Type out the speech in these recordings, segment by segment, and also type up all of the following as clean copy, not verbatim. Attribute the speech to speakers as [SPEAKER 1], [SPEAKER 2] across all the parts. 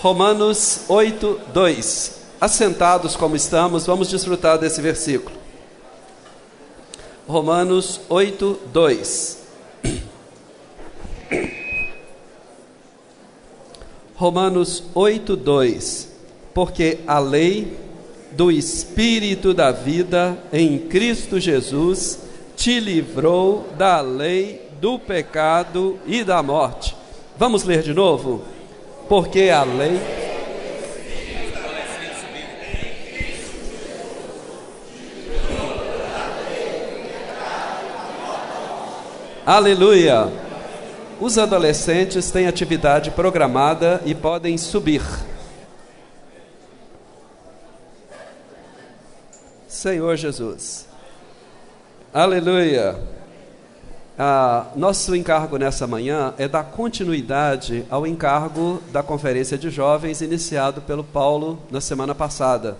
[SPEAKER 1] Romanos 8, 2. Assentados como estamos, vamos desfrutar desse versículo. Romanos 8, 2. Romanos 8, 2. Porque a lei do Espírito da vida em Cristo Jesus te livrou da lei do pecado e da morte. Vamos ler de novo? Porque a lei... Aleluia! Os adolescentes têm atividade programada e podem subir. Senhor Jesus. Aleluia! Nosso encargo nessa manhã é dar continuidade ao encargo da Conferência de Jovens iniciado pelo Paulo na semana passada.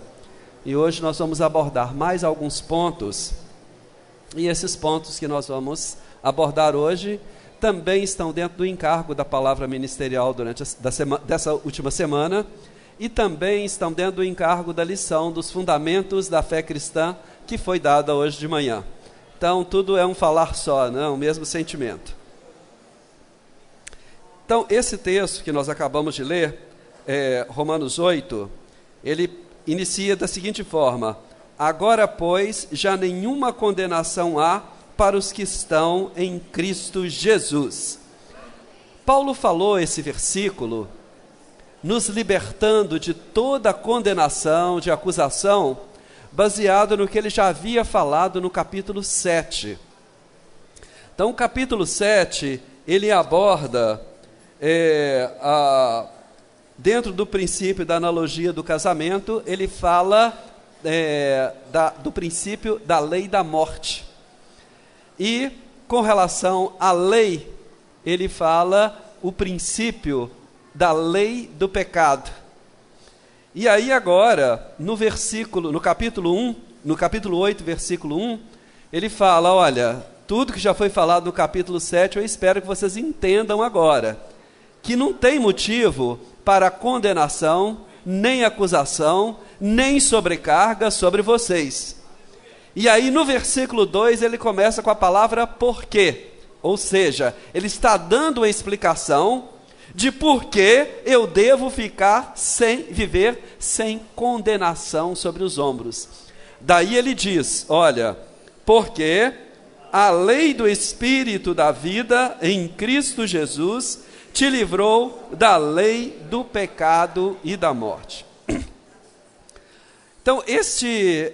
[SPEAKER 1] E hoje nós vamos abordar mais alguns pontos. E esses pontos que nós vamos abordar hoje também estão dentro do encargo da palavra ministerial durante dessa última semana e também estão dentro do encargo da lição dos fundamentos da fé cristã que foi dada hoje de manhã. Então, tudo é um falar só, né? O mesmo sentimento. Então, esse texto que nós acabamos de ler, Romanos 8, ele inicia da seguinte forma: agora, pois, já nenhuma condenação há para os que estão em Cristo Jesus. Paulo falou esse versículo nos libertando de toda condenação, de acusação, baseado no que ele já havia falado no capítulo 7. Então, o capítulo 7, ele aborda, dentro do princípio da analogia do casamento, ele fala do princípio da lei da morte. E, com relação à lei, ele fala o princípio da lei do pecado. E aí agora, no capítulo 8, versículo 1, ele fala, olha, tudo que já foi falado no capítulo 7, eu espero que vocês entendam agora, que não tem motivo para condenação, nem acusação, nem sobrecarga sobre vocês. E aí no versículo 2 ele começa com a palavra porquê, ou seja, ele está dando uma explicação de por que eu devo viver sem condenação sobre os ombros. Daí ele diz, olha, porque a lei do Espírito da vida em Cristo Jesus te livrou da lei do pecado e da morte. Então, este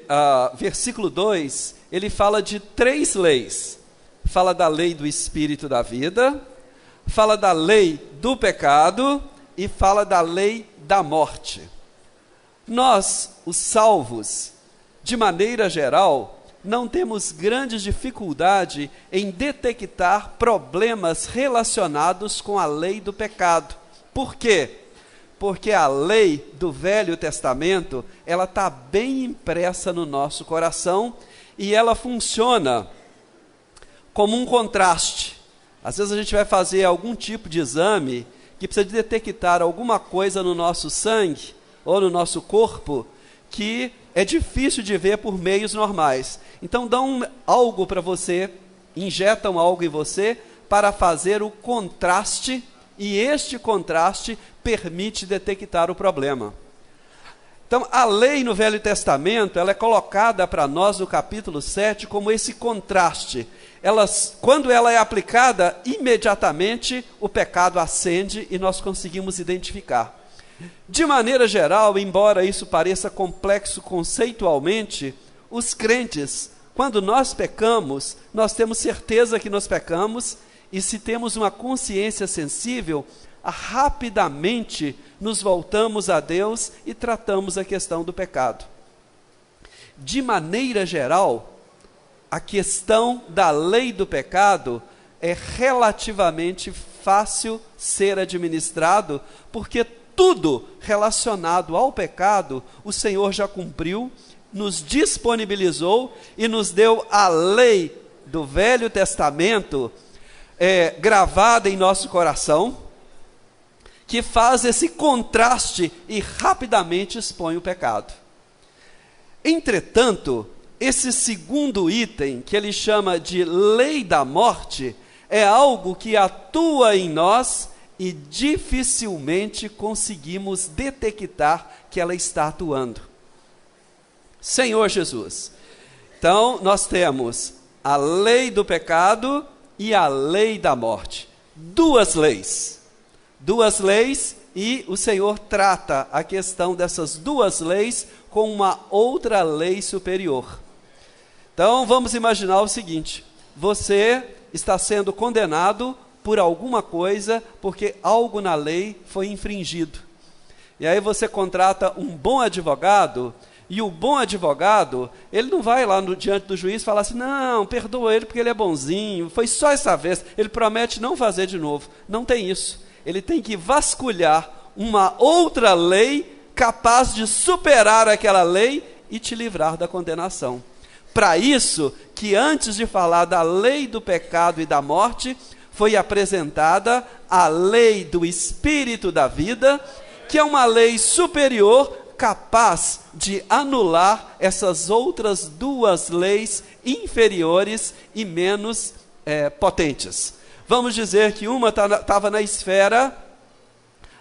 [SPEAKER 1] versículo 2, ele fala de 3 leis. Fala da lei do Espírito da vida, fala da lei do pecado e fala da lei da morte. Nós, os salvos, de maneira geral, não temos grande dificuldade em detectar problemas relacionados com a lei do pecado. Por quê? Porque a lei do Velho Testamento, ela está bem impressa no nosso coração e ela funciona como um contraste. Às vezes a gente vai fazer algum tipo de exame que precisa de detectar alguma coisa no nosso sangue ou no nosso corpo que é difícil de ver por meios normais. Então dão algo para você, injetam algo em você para fazer o contraste, e este contraste permite detectar o problema. Então, a lei no Velho Testamento, ela é colocada para nós no capítulo 7 como esse contraste. Quando ela é aplicada, imediatamente o pecado acende e nós conseguimos identificar. De maneira geral, embora isso pareça complexo conceitualmente, os crentes, quando nós pecamos, nós temos certeza que nós pecamos, e se temos uma consciência sensível, rapidamente nos voltamos a Deus e tratamos a questão do pecado. De maneira geral, a questão da lei do pecado é relativamente fácil ser administrado, porque tudo relacionado ao pecado, o Senhor já cumpriu, nos disponibilizou e nos deu a lei do Velho Testamento gravada em nosso coração, que faz esse contraste e rapidamente expõe o pecado. Entretanto, esse segundo item, que ele chama de lei da morte, é algo que atua em nós e dificilmente conseguimos detectar que ela está atuando. Senhor Jesus. Então, nós temos a lei do pecado e a lei da morte. Duas leis, e o Senhor trata a questão dessas duas leis com uma outra lei superior. Então, vamos imaginar o seguinte: você está sendo condenado por alguma coisa, porque algo na lei foi infringido. E aí você contrata um bom advogado, e o bom advogado, ele não vai lá diante do juiz falar assim, não, perdoa ele porque ele é bonzinho, foi só essa vez, ele promete não fazer de novo. Não tem isso. Ele tem que vasculhar uma outra lei capaz de superar aquela lei e te livrar da condenação. Para isso que antes de falar da lei do pecado e da morte, foi apresentada a lei do Espírito da vida, que é uma lei superior, capaz de anular essas outras duas leis inferiores e menos potentes. Vamos dizer que uma estava na esfera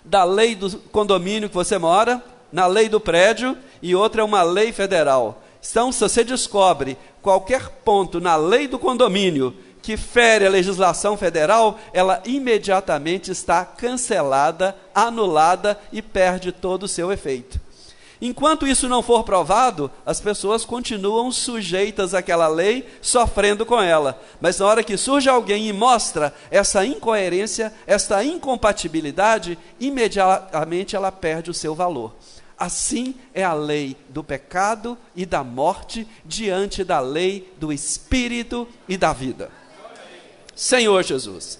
[SPEAKER 1] da lei do condomínio que você mora, na lei do prédio, e outra é uma lei federal. Então, se você descobre qualquer ponto na lei do condomínio que fere a legislação federal, ela imediatamente está cancelada, anulada e perde todo o seu efeito. Enquanto isso não for provado, as pessoas continuam sujeitas àquela lei, sofrendo com ela. Mas na hora que surge alguém e mostra essa incoerência, essa incompatibilidade, imediatamente ela perde o seu valor. Assim é a lei do pecado e da morte diante da lei do Espírito e da vida. Senhor Jesus.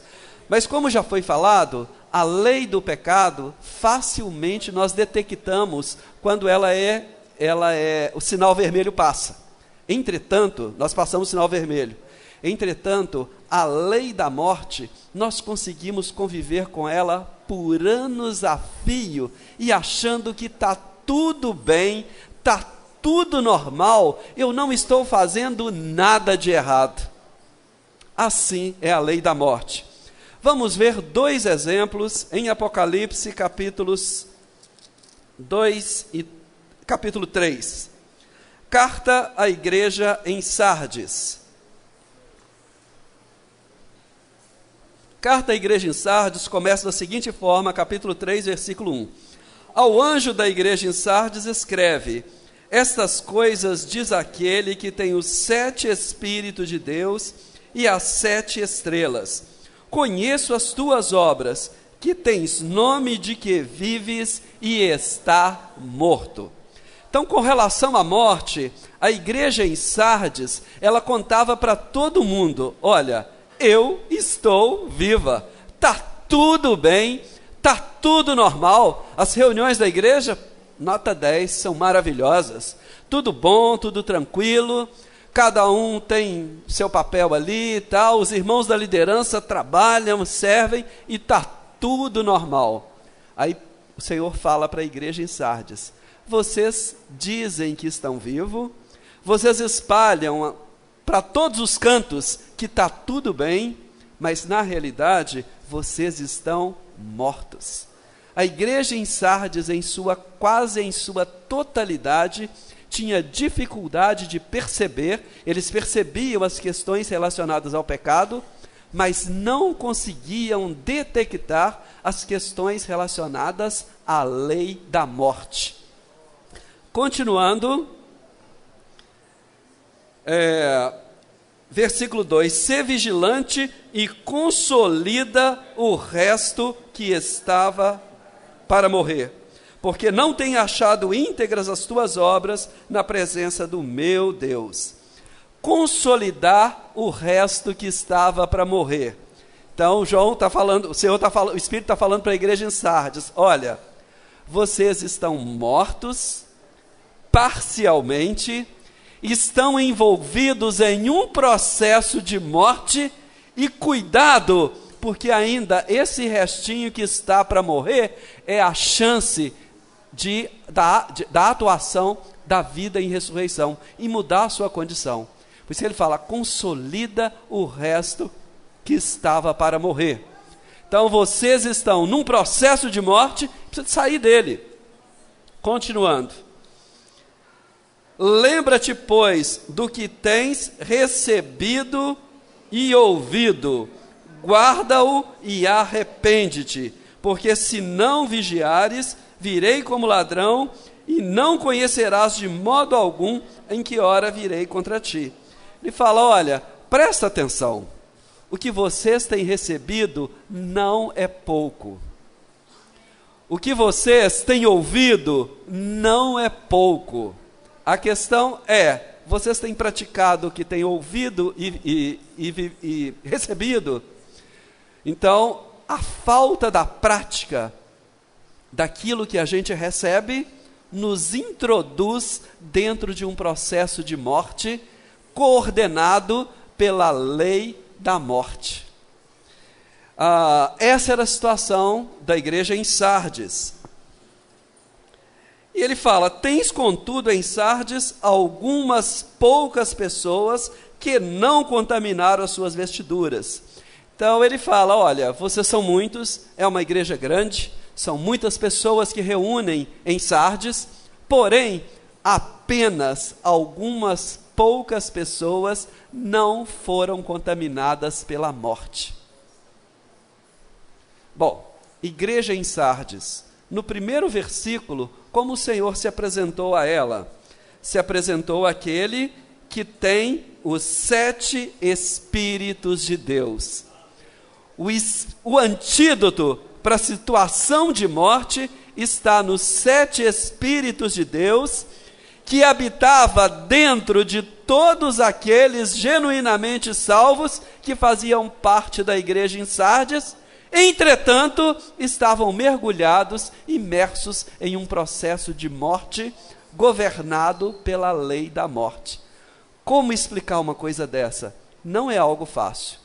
[SPEAKER 1] Mas como já foi falado, a lei do pecado, facilmente nós detectamos quando o sinal vermelho passa. Entretanto, nós passamos o sinal vermelho. Entretanto, a lei da morte, nós conseguimos conviver com ela por anos a fio e achando que está tudo bem, está tudo normal, eu não estou fazendo nada de errado. Assim é a lei da morte. Vamos ver dois exemplos em Apocalipse, capítulos 2 e capítulo 3. Carta à igreja em Sardes. Carta à igreja em Sardes começa da seguinte forma, capítulo 3, versículo 1. Ao anjo da igreja em Sardes escreve: estas coisas diz aquele que tem os 7 Espíritos de Deus e as 7 estrelas. Conheço as tuas obras, que tens nome de que vives e está morto. Então, com relação à morte, a igreja em Sardes, ela contava para todo mundo: olha, eu estou viva, está tudo bem, está tudo normal. As reuniões da igreja, nota 10, são maravilhosas, tudo bom, tudo tranquilo, cada um tem seu papel ali e tal, os irmãos da liderança trabalham, servem e está tudo normal. Aí o Senhor fala para a igreja em Sardes: vocês dizem que estão vivos, vocês espalham para todos os cantos que está tudo bem, mas na realidade vocês estão mortos. A igreja em Sardes, quase em sua totalidade, tinha dificuldade de perceber, eles percebiam as questões relacionadas ao pecado, mas não conseguiam detectar as questões relacionadas à lei da morte. Continuando, versículo 2: sê vigilante e consolida o resto que estava para morrer, porque não tem achado íntegras as tuas obras na presença do meu Deus. Consolidar o resto que estava para morrer. Então, João está falando, o Espírito está falando para a igreja em Sardes: olha, vocês estão mortos, parcialmente, estão envolvidos em um processo de morte, e cuidado, porque ainda esse restinho que está para morrer é a chance da atuação da vida em ressurreição, e mudar a sua condição. Por isso ele fala, consolida o resto que estava para morrer. Então vocês estão num processo de morte, precisa sair dele. Continuando. Lembra-te, pois, do que tens recebido e ouvido, guarda-o e arrepende-te, porque se não vigiares, virei como ladrão, e não conhecerás de modo algum em que hora virei contra ti. Ele fala, olha, presta atenção, o que vocês têm recebido não é pouco. O que vocês têm ouvido não é pouco. A questão é, vocês têm praticado o que têm ouvido e recebido? Então, a falta da prática daquilo que a gente recebe nos introduz dentro de um processo de morte coordenado pela lei da morte. Essa era a situação da igreja em Sardes. E ele fala, tens contudo em Sardes algumas poucas pessoas que não contaminaram as suas vestiduras. Então ele fala, olha, vocês são muitos, é uma igreja grande, são muitas pessoas que reúnem em Sardes, porém, apenas algumas poucas pessoas não foram contaminadas pela morte. Bom, igreja em Sardes, no primeiro versículo, como o Senhor se apresentou a ela? Se apresentou aquele que tem os 7 Espíritos de Deus. O antídoto para a situação de morte está nos 7 Espíritos de Deus, que habitava dentro de todos aqueles genuinamente salvos que faziam parte da igreja em Sardes, entretanto, estavam mergulhados, imersos em um processo de morte, governado pela lei da morte. Como explicar uma coisa dessa? Não é algo fácil.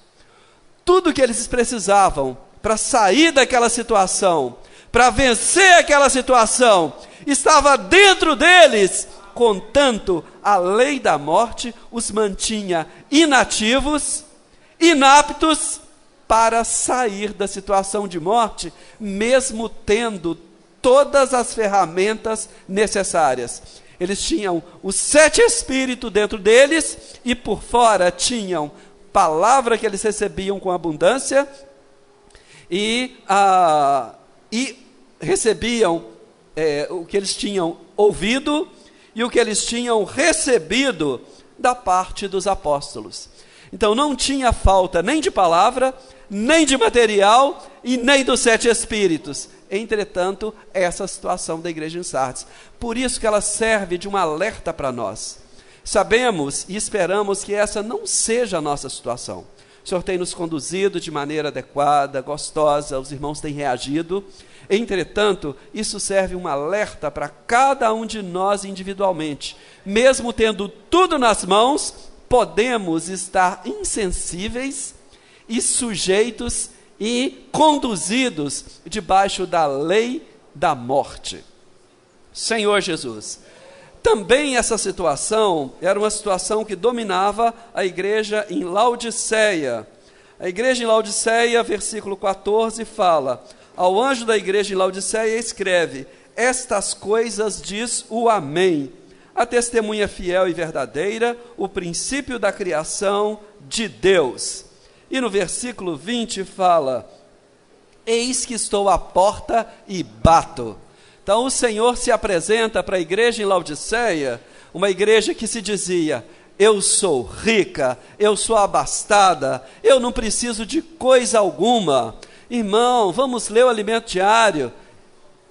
[SPEAKER 1] Tudo que eles precisavam para sair daquela situação, para vencer aquela situação, estava dentro deles, contanto a lei da morte os mantinha inativos, inaptos para sair da situação de morte, mesmo tendo todas as ferramentas necessárias. Eles tinham os 7 Espíritos dentro deles, e por fora tinham palavra que eles recebiam com abundância, e recebiam o que eles tinham ouvido, e o que eles tinham recebido da parte dos apóstolos. Então não tinha falta nem de palavra, nem de material, e nem dos 7 Espíritos. Entretanto, essa situação da igreja em Sardes. Por isso que ela serve de um alerta para nós. Sabemos e esperamos que essa não seja a nossa situação. O Senhor tem nos conduzido de maneira adequada, gostosa, os irmãos têm reagido. Entretanto, isso serve um alerta para cada um de nós individualmente. Mesmo tendo tudo nas mãos, podemos estar insensíveis e sujeitos e conduzidos debaixo da lei da morte. Senhor Jesus, também essa situação era uma situação que dominava a igreja em Laodiceia. A igreja em Laodiceia, versículo 14, fala: ao anjo da igreja em Laodiceia escreve: estas coisas diz o Amém, a testemunha fiel e verdadeira, o princípio da criação de Deus. E no versículo 20 fala: eis que estou à porta e bato. Então o Senhor se apresenta para a igreja em Laodiceia, uma igreja que se dizia: eu sou rica, eu sou abastada, eu não preciso de coisa alguma. Irmão, vamos ler o alimento diário.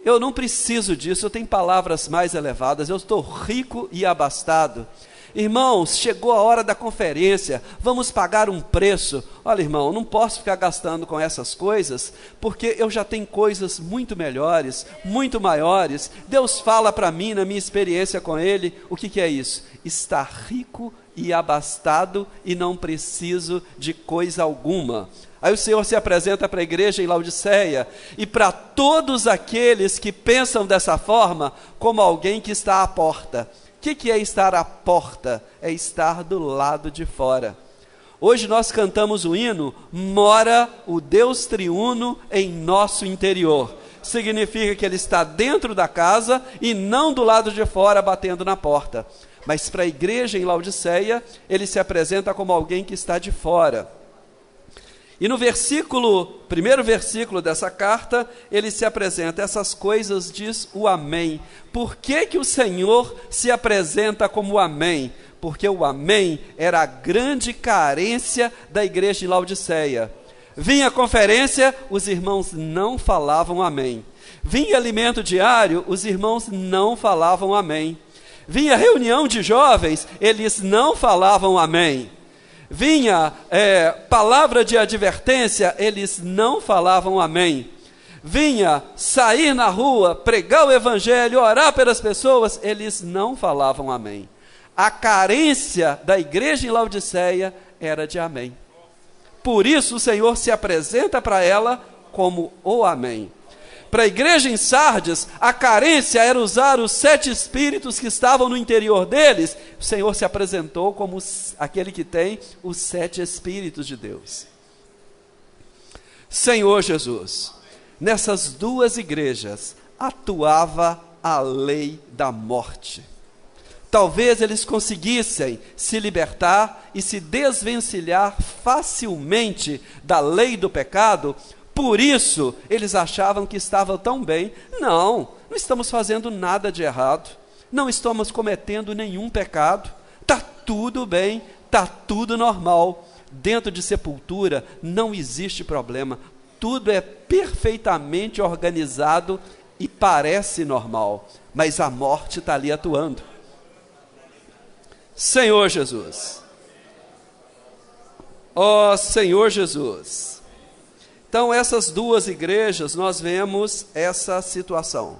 [SPEAKER 1] Eu não preciso disso, eu tenho palavras mais elevadas, eu estou rico e abastado. Irmãos, chegou a hora da conferência, vamos pagar um preço. Olha, irmão, não posso ficar gastando com essas coisas, porque eu já tenho coisas muito melhores, muito maiores. Deus fala para mim, na minha experiência com Ele, o que é isso? Estar rico e abastado e não preciso de coisa alguma. Aí o Senhor se apresenta para a igreja em Laodiceia e para todos aqueles que pensam dessa forma, como alguém que está à porta. O que é estar à porta? É estar do lado de fora. Hoje nós cantamos o hino, mora o Deus triuno em nosso interior. Significa que Ele está dentro da casa e não do lado de fora batendo na porta. Mas para a igreja em Laodiceia, Ele se apresenta como alguém que está de fora. E no primeiro versículo dessa carta, ele se apresenta, essas coisas diz o Amém. Por que o Senhor se apresenta como o Amém? Porque o Amém era a grande carência da igreja de Laodiceia. Vinha a conferência, os irmãos não falavam Amém. Vinha alimento diário, os irmãos não falavam Amém. Vinha reunião de jovens, eles não falavam Amém. Vinha palavra de advertência, eles não falavam Amém. Vinha sair na rua, pregar o evangelho, orar pelas pessoas, eles não falavam Amém. A carência da igreja em Laodiceia era de Amém. Por isso o Senhor se apresenta para ela como o Amém. Para a igreja em Sardes, a carência era usar os 7 espíritos que estavam no interior deles. O Senhor se apresentou como aquele que tem os 7 espíritos de Deus. Senhor Jesus, nessas 2 igrejas atuava a lei da morte. Talvez eles conseguissem se libertar e se desvencilhar facilmente da lei do pecado. Por isso, eles achavam que estavam tão bem. Não estamos fazendo nada de errado. Não estamos cometendo nenhum pecado. Está tudo bem, está tudo normal. Dentro de sepultura não existe problema. Tudo é perfeitamente organizado e parece normal. Mas a morte está ali atuando. Senhor Jesus. Ó Senhor Jesus. Então, essas 2 igrejas, nós vemos essa situação.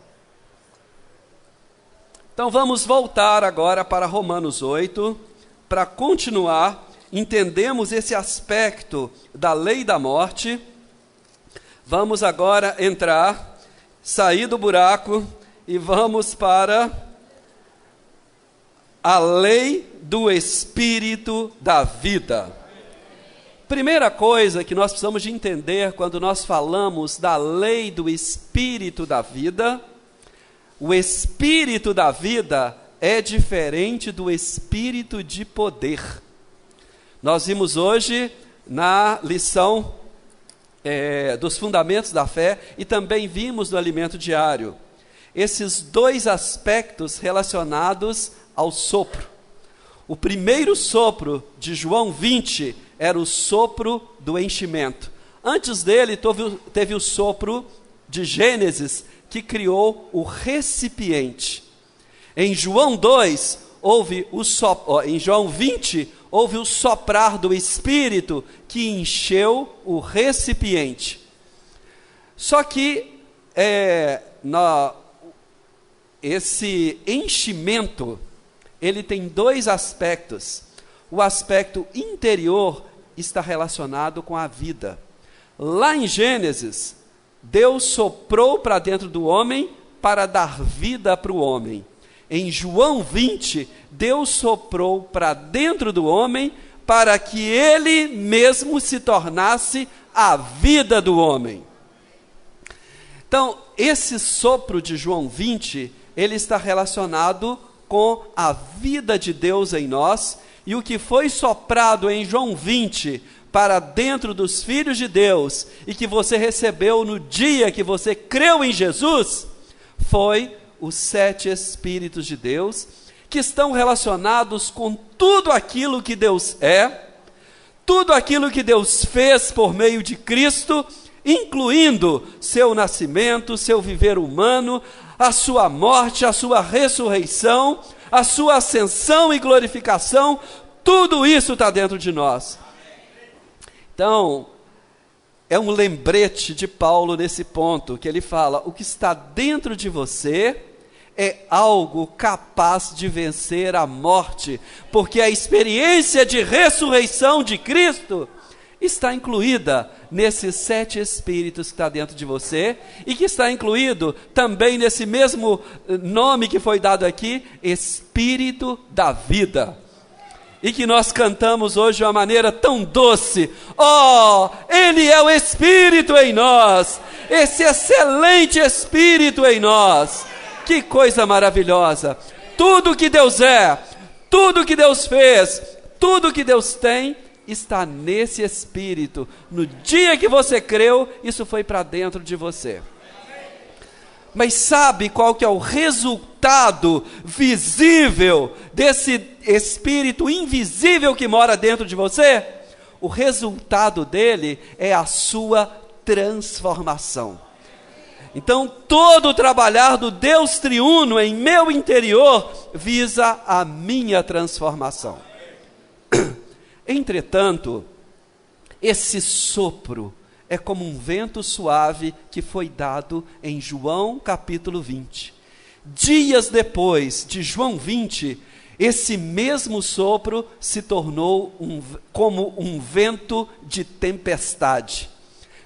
[SPEAKER 1] Então, vamos voltar agora para Romanos 8, para continuar, entendemos esse aspecto da lei da morte. Vamos agora sair do buraco e vamos para a lei do Espírito da vida. Primeira coisa que nós precisamos de entender quando nós falamos da lei do Espírito da vida, o Espírito da vida é diferente do Espírito de poder. Nós vimos hoje na lição dos fundamentos da fé e também vimos no alimento diário, esses 2 aspectos relacionados ao sopro. O primeiro sopro de João 20 era o sopro do enchimento. Antes dele teve o sopro de Gênesis, que criou o recipiente. Em João 2, em João 20, houve o soprar do Espírito, que encheu o recipiente. Só que esse enchimento, ele tem 2 aspectos. O aspecto interior está relacionado com a vida. Lá em Gênesis, Deus soprou para dentro do homem para dar vida para o homem. Em João 20, Deus soprou para dentro do homem para que ele mesmo se tornasse a vida do homem. Então, esse sopro de João 20, ele está relacionado com a vida de Deus em nós. E o que foi soprado em João 20 para dentro dos filhos de Deus e que você recebeu no dia que você creu em Jesus, foi os 7 Espíritos de Deus, que estão relacionados com tudo aquilo que Deus é, tudo aquilo que Deus fez por meio de Cristo incluindo seu nascimento, seu viver humano, a sua morte, a sua ressurreição, a sua ascensão e glorificação. Tudo isso está dentro de nós. Então, é um lembrete de Paulo nesse ponto, que ele fala: o que está dentro de você é algo capaz de vencer a morte, porque a experiência de ressurreição de Cristo está incluída nesses 7 espíritos que está dentro de você, e que está incluído também nesse mesmo nome que foi dado aqui, Espírito da vida. E que nós cantamos hoje de uma maneira tão doce: oh, Ele é o Espírito em nós, esse excelente Espírito em nós. Que coisa maravilhosa! Tudo que Deus é, tudo que Deus fez, tudo que Deus tem, está nesse Espírito. No dia que você creu, isso foi para dentro de você. Mas sabe qual que é o resultado visível desse Espírito invisível que mora dentro de você? O resultado dele é a sua transformação. Então, todo o trabalhar do Deus triuno em meu interior visa a minha transformação. Entretanto, esse sopro é como um vento suave que foi dado em João capítulo 20. Dias depois de João 20, esse mesmo sopro se tornou como um vento de tempestade.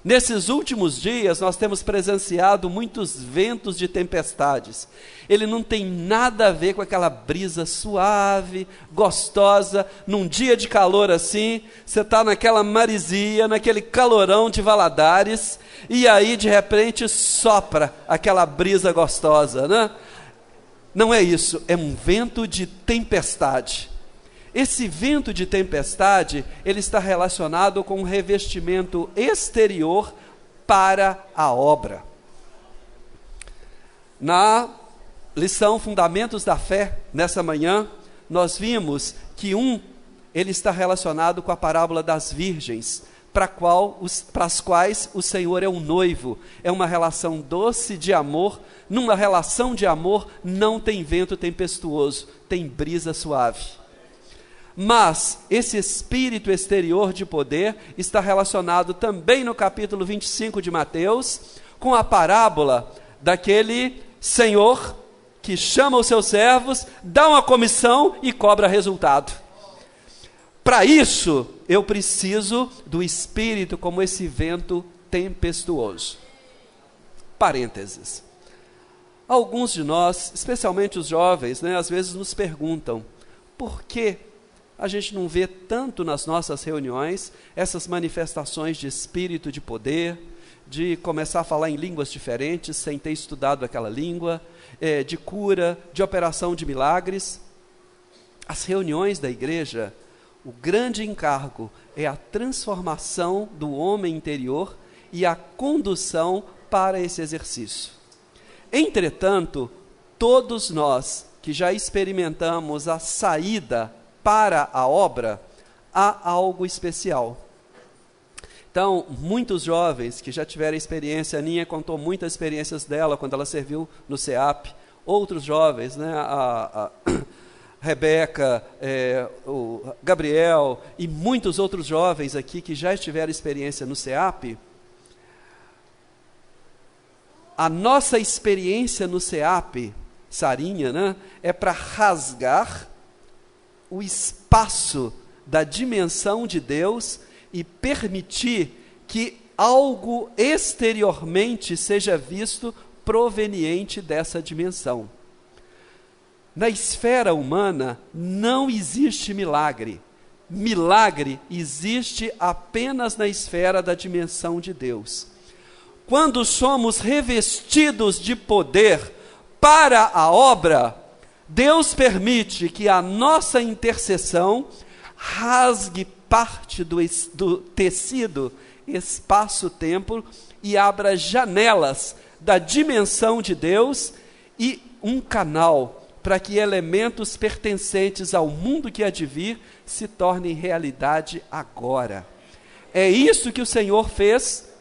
[SPEAKER 1] Nesses últimos dias, nós temos presenciado muitos ventos de tempestades. Ele não tem nada a ver com aquela brisa suave, gostosa. Num dia de calor assim, você está naquela maresia, naquele calorão de Valadares, e aí de repente sopra aquela brisa gostosa, né? Não é isso, é um vento de tempestade. Esse vento de tempestade, ele está relacionado com um revestimento exterior para a obra. Na lição Fundamentos da Fé, nessa manhã, nós vimos que ele está relacionado com a parábola das virgens, para as quais o Senhor é um noivo. É uma relação doce de amor. Numa relação de amor não tem vento tempestuoso, tem brisa suave. Mas esse espírito exterior de poder está relacionado também no capítulo 25 de Mateus, com a parábola daquele senhor que chama os seus servos, dá uma comissão e cobra resultado. Para isso, eu preciso do espírito como esse vento tempestuoso. Parênteses. Alguns de nós, especialmente os jovens, às vezes nos perguntam: por que a gente não vê tanto nas nossas reuniões essas manifestações de espírito de poder, de começar a falar em línguas diferentes sem ter estudado aquela língua, de cura, de operação de milagres? As reuniões da igreja, o grande encargo é a transformação do homem interior e a condução para esse exercício. Entretanto, todos nós que já experimentamos a saída para a obra, há algo especial. Então, muitos jovens que já tiveram experiência, a Ninha contou muitas experiências dela quando ela serviu no CEAP, outros jovens, a Rebeca, o Gabriel e muitos outros jovens aqui que já tiveram experiência no CEAP. A nossa experiência no CEAP, Sarinha, é para rasgar o espaço da dimensão de Deus e permitir que algo exteriormente seja visto proveniente dessa dimensão. Na esfera humana não existe milagre. Milagre existe apenas na esfera da dimensão de Deus. Quando somos revestidos de poder para a obra, Deus permite que a nossa intercessão rasgue parte do tecido, espaço-tempo, e abra janelas da dimensão de Deus e um canal para que elementos pertencentes ao mundo que há de vir se tornem realidade agora. É isso que o Senhor fez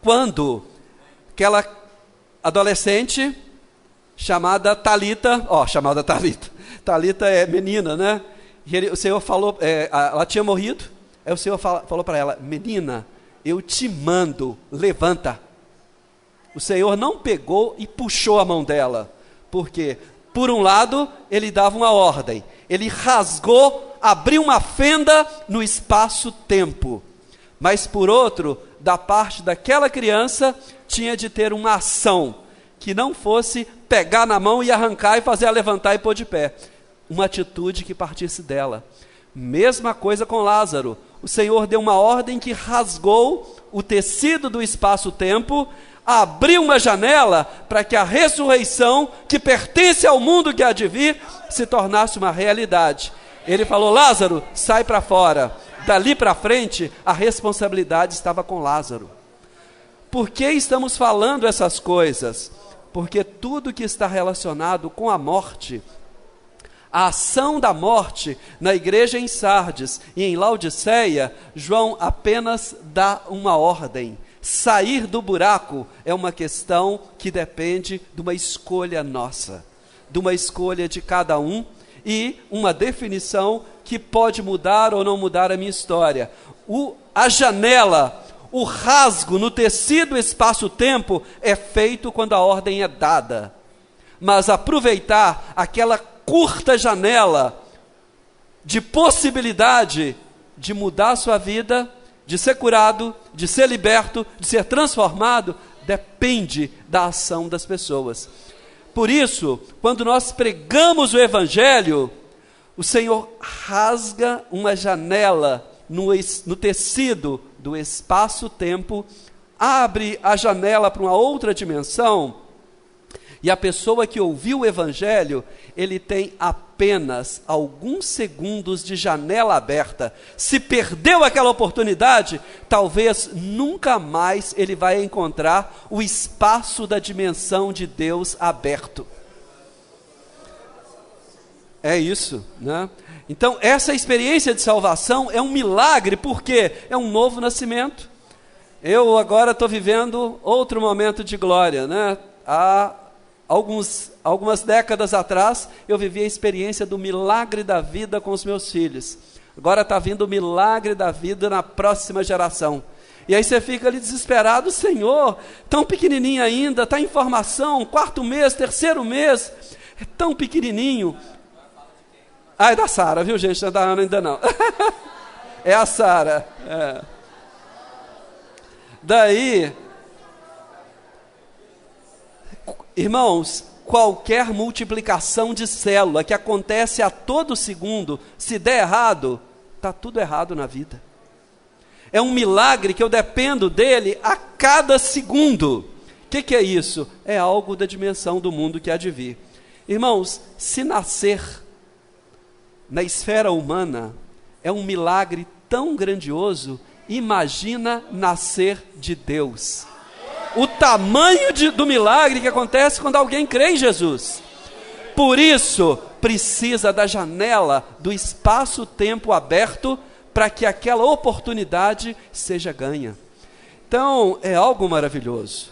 [SPEAKER 1] quando aquela adolescente chamada Talita, Talita é menina, né? E o Senhor falou, ela tinha morrido, aí o Senhor falou para ela: menina, eu te mando, levanta. O Senhor não pegou e puxou a mão dela, porque, por um lado, ele dava uma ordem, ele rasgou, abriu uma fenda no espaço-tempo, mas por outro, da parte daquela criança, tinha de ter uma ação, que não fosse pegar na mão e arrancar e fazer ela levantar e pôr de pé, uma atitude que partisse dela. Mesma coisa com Lázaro, o Senhor deu uma ordem que rasgou o tecido do espaço-tempo, abriu uma janela para que a ressurreição, que pertence ao mundo que há de vir, se tornasse uma realidade. Ele falou: Lázaro, sai para fora. Dali para frente, a responsabilidade estava com Lázaro. Por que estamos falando essas coisas? Porque tudo que está relacionado com a morte, a ação da morte na igreja em Sardes e em Laodiceia, João apenas dá uma ordem. Sair do buraco é uma questão que depende de uma escolha nossa, de uma escolha de cada um, e uma definição que pode mudar ou não mudar a minha história. A janela, o rasgo no tecido espaço-tempo é feito quando a ordem é dada. Mas aproveitar aquela curta janela de possibilidade de mudar a sua vida, de ser curado, de ser liberto, de ser transformado, depende da ação das pessoas. Por isso, quando nós pregamos o Evangelho, o Senhor rasga uma janela no tecido do espaço-tempo, abre a janela para uma outra dimensão, e a pessoa que ouviu o Evangelho, ele tem apenas alguns segundos de janela aberta. Se perdeu aquela oportunidade, talvez nunca mais ele vai encontrar o espaço da dimensão de Deus aberto. É isso, né? Então, essa experiência de salvação é um milagre, porque é um novo nascimento. Eu agora estou vivendo outro momento de glória, né? Algumas décadas atrás, eu vivi a experiência do milagre da vida com os meus filhos. Agora está vindo o milagre da vida na próxima geração. E aí você fica ali desesperado: Senhor, tão pequenininho ainda, está em formação, 4º mês, 3º mês, é tão pequenininho. É da Sara, viu, gente? Não é da Ana ainda não. É a Sara. É. Daí, irmãos, qualquer multiplicação de célula que acontece a todo segundo, se der errado, está tudo errado na vida. É um milagre que eu dependo dele a cada segundo. O que é isso? É algo da dimensão do mundo que há de vir. Irmãos, se nascer na esfera humana é um milagre tão grandioso, imagina nascer de Deus. O tamanho do milagre que acontece quando alguém crê em Jesus. Por isso, precisa da janela do espaço-tempo aberto para que aquela oportunidade seja ganha. Então, é algo maravilhoso.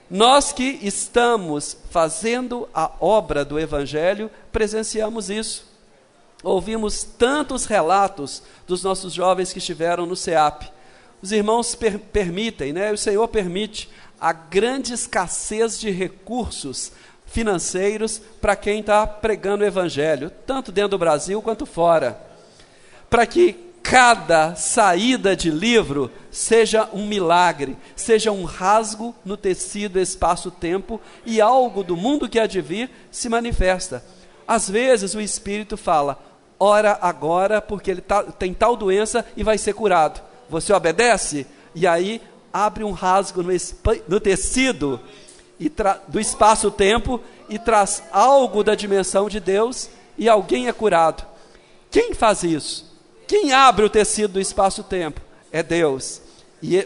[SPEAKER 1] Nós que estamos fazendo a obra do Evangelho, presenciamos isso. Ouvimos tantos relatos dos nossos jovens que estiveram no CEAP. Os irmãos permitem, né? O Senhor permite a grande escassez de recursos financeiros para quem está pregando o Evangelho, tanto dentro do Brasil quanto fora, para que cada saída de livro seja um milagre, seja um rasgo no tecido espaço-tempo, e algo do mundo que há de vir se manifesta. Às vezes o Espírito fala: ora agora, porque ele tem tal doença e vai ser curado. Você obedece? E aí abre um rasgo no tecido do espaço-tempo e traz algo da dimensão de Deus, e alguém é curado. Quem faz isso? Quem abre o tecido do espaço-tempo? É Deus.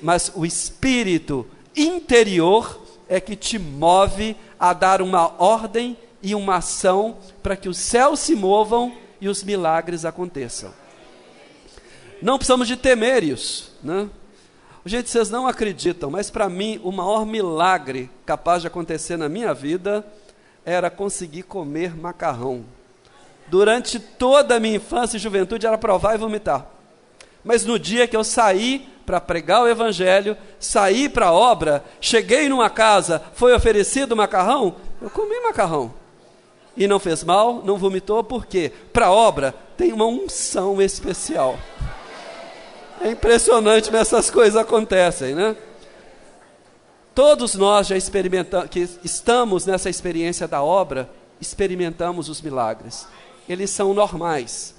[SPEAKER 1] Mas o Espírito interior é que te move a dar uma ordem e uma ação para que os céus se movam e os milagres aconteçam. Não precisamos de temer isso, né? Gente, vocês não acreditam, mas para mim o maior milagre capaz de acontecer na minha vida era conseguir comer macarrão. Durante toda a minha infância e juventude era provar e vomitar. Mas no dia que eu saí para pregar o evangelho, saí para a obra, cheguei numa casa, foi oferecido macarrão, eu comi macarrão. E não fez mal, não vomitou, porque para a obra tem uma unção especial. É impressionante, mas essas coisas acontecem, né? Todos nós já experimentamos, que estamos nessa experiência da obra, experimentamos os milagres. Eles são normais.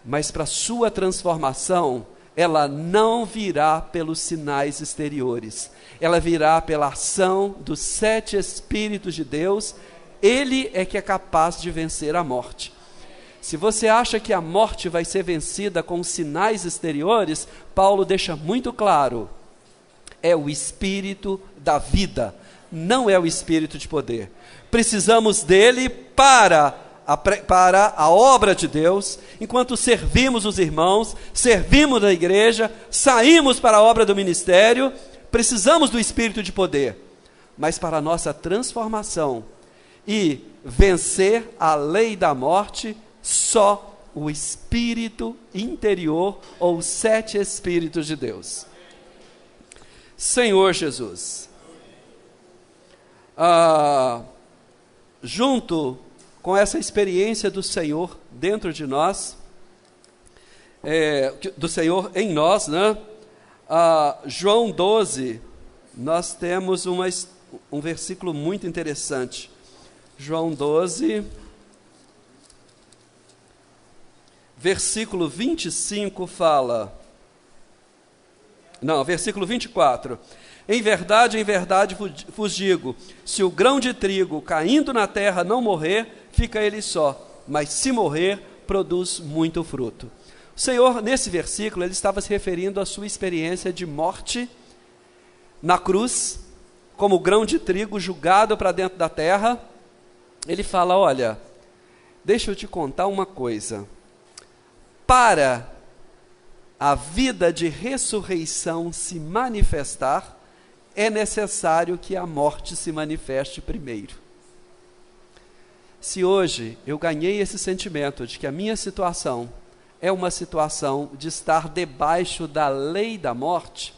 [SPEAKER 1] Mas para sua transformação, ela não virá pelos sinais exteriores. Ela virá pela ação dos 7 Espíritos de Deus. Ele é que é capaz de vencer a morte. Se você acha que a morte vai ser vencida com sinais exteriores, Paulo deixa muito claro, é o espírito da vida, não é o espírito de poder. Precisamos dele para a obra de Deus, enquanto servimos os irmãos, servimos a igreja, saímos para a obra do ministério, precisamos do espírito de poder, mas para a nossa transformação e vencer a lei da morte, só o espírito interior ou os 7 Espíritos de Deus. Senhor Jesus, junto com essa experiência do Senhor dentro de nós, do Senhor em nós, né? João 12, nós temos um versículo muito interessante. João 12, versículo 25 fala... Não, versículo 24. Em verdade vos digo, se o grão de trigo caindo na terra não morrer, fica ele só, mas se morrer, produz muito fruto. O Senhor, nesse versículo, ele estava se referindo à sua experiência de morte na cruz, como grão de trigo jogado para dentro da terra. Ele fala, olha, deixa eu te contar uma coisa. Para a vida de ressurreição se manifestar, é necessário que a morte se manifeste primeiro. Se hoje eu ganhei esse sentimento de que a minha situação é uma situação de estar debaixo da lei da morte,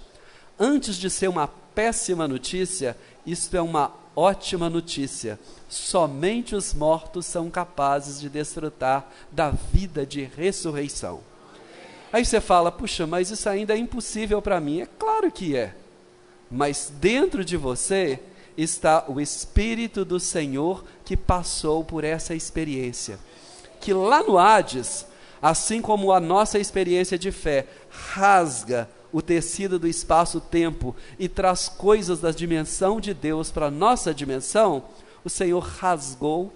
[SPEAKER 1] antes de ser uma péssima notícia, isto é uma ótima notícia. Somente os mortos são capazes de desfrutar da vida de ressurreição. Aí você fala, puxa, mas isso ainda é impossível para mim. É claro que é. Mas dentro de você está o Espírito do Senhor que passou por essa experiência. Que lá no Hades, assim como a nossa experiência de fé rasga o tecido do espaço-tempo e traz coisas da dimensão de Deus para a nossa dimensão, o Senhor rasgou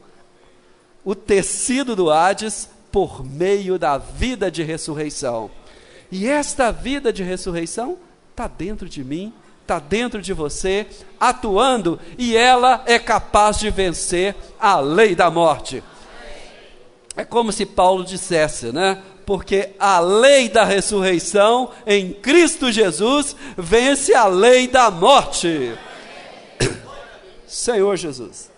[SPEAKER 1] o tecido do Hades por meio da vida de ressurreição. E esta vida de ressurreição está dentro de mim, está dentro de você, atuando, e ela é capaz de vencer a lei da morte. É como se Paulo dissesse, né? Porque a lei da ressurreição em Cristo Jesus vence a lei da morte. Senhor Jesus.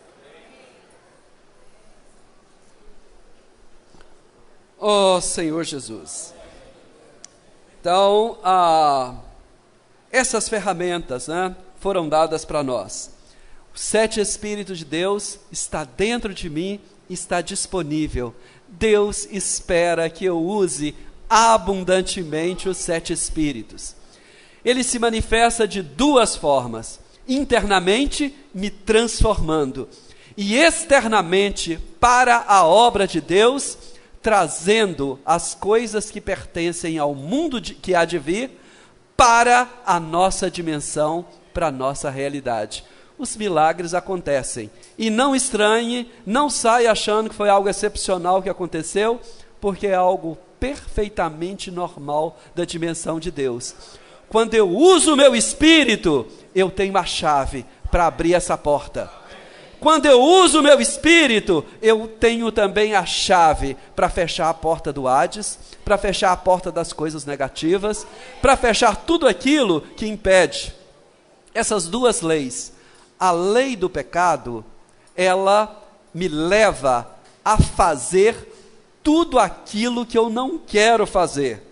[SPEAKER 1] Oh, Senhor Jesus. Então, essas ferramentas, né, foram dadas para nós. Os 7 Espíritos de Deus está dentro de mim, está disponível. Deus espera que eu use abundantemente os 7 Espíritos. Ele se manifesta de 2 formas: internamente, me transformando, e externamente, para a obra de Deus, trazendo as coisas que pertencem ao mundo que há de vir, para a nossa dimensão, para a nossa realidade. Os milagres acontecem, e não estranhe, não saia achando que foi algo excepcional que aconteceu, porque é algo perfeitamente normal da dimensão de Deus. Quando eu uso o meu espírito, eu tenho a chave para abrir essa porta. Quando eu uso o meu espírito, eu tenho também a chave para fechar a porta do Hades, para fechar a porta das coisas negativas, para fechar tudo aquilo que impede. Essas duas leis, a lei do pecado, ela me leva a fazer tudo aquilo que eu não quero fazer.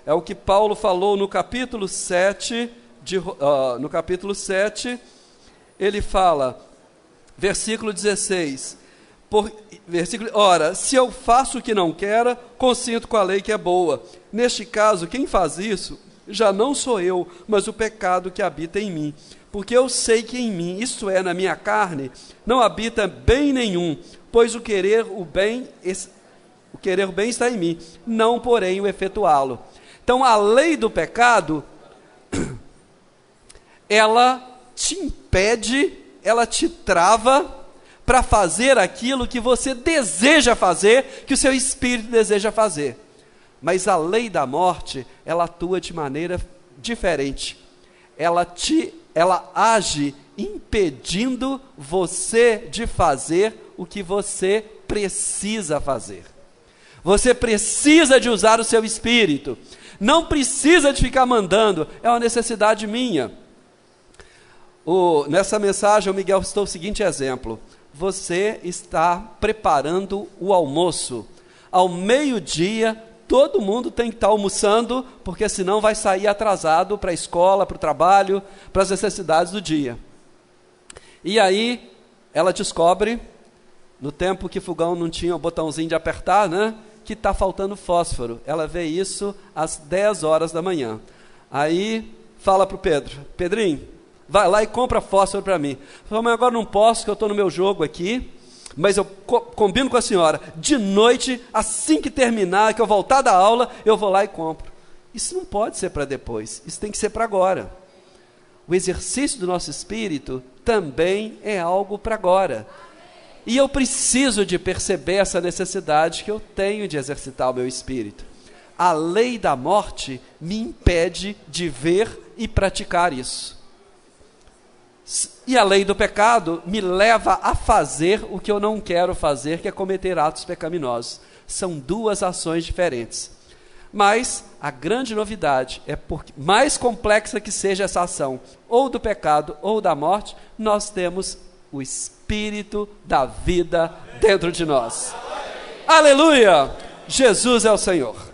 [SPEAKER 1] É o que Paulo falou no capítulo 7, ele fala, versículo 16, ora, se eu faço o que não quero, consinto com a lei que é boa. Neste caso, quem faz isso, já não sou eu, mas o pecado que habita em mim. Porque eu sei que em mim, isto é, na minha carne, não habita bem nenhum, pois o querer o bem está em mim, não porém o efetuá-lo. Então a lei do pecado, ela te impede, ela te trava para fazer aquilo que você deseja fazer, que o seu espírito deseja fazer. Mas a lei da morte, ela atua de maneira diferente. Ela age impedindo você de fazer o que você precisa fazer. Você precisa de usar o seu espírito. Não precisa de ficar mandando, é uma necessidade minha. Nessa mensagem, o Miguel citou o seguinte exemplo: você está preparando o almoço. Ao meio-dia, todo mundo tem que estar almoçando, porque senão vai sair atrasado para a escola, para o trabalho, para as necessidades do dia. E aí, ela descobre, no tempo que fogão não tinha o botãozinho de apertar, né, que está faltando fósforo. Ela vê isso às 10 horas da manhã. Aí, fala para o Pedro: Pedrinho, vai lá e compra fósforo para mim. Fala, mas agora não posso, que eu estou no meu jogo aqui, mas eu combino com a senhora, de noite, assim que terminar, que eu voltar da aula, eu vou lá e compro. Isso não pode ser para depois, isso tem que ser para agora. O exercício do nosso espírito também é algo para agora. E eu preciso de perceber essa necessidade que eu tenho de exercitar o meu espírito. A lei da morte me impede de ver e praticar isso. E a lei do pecado me leva a fazer o que eu não quero fazer, que é cometer atos pecaminosos. São duas ações diferentes. Mas a grande novidade é, porque mais complexa que seja essa ação, ou do pecado ou da morte, nós temos o Espírito da vida dentro de nós. Aleluia! Jesus é o Senhor.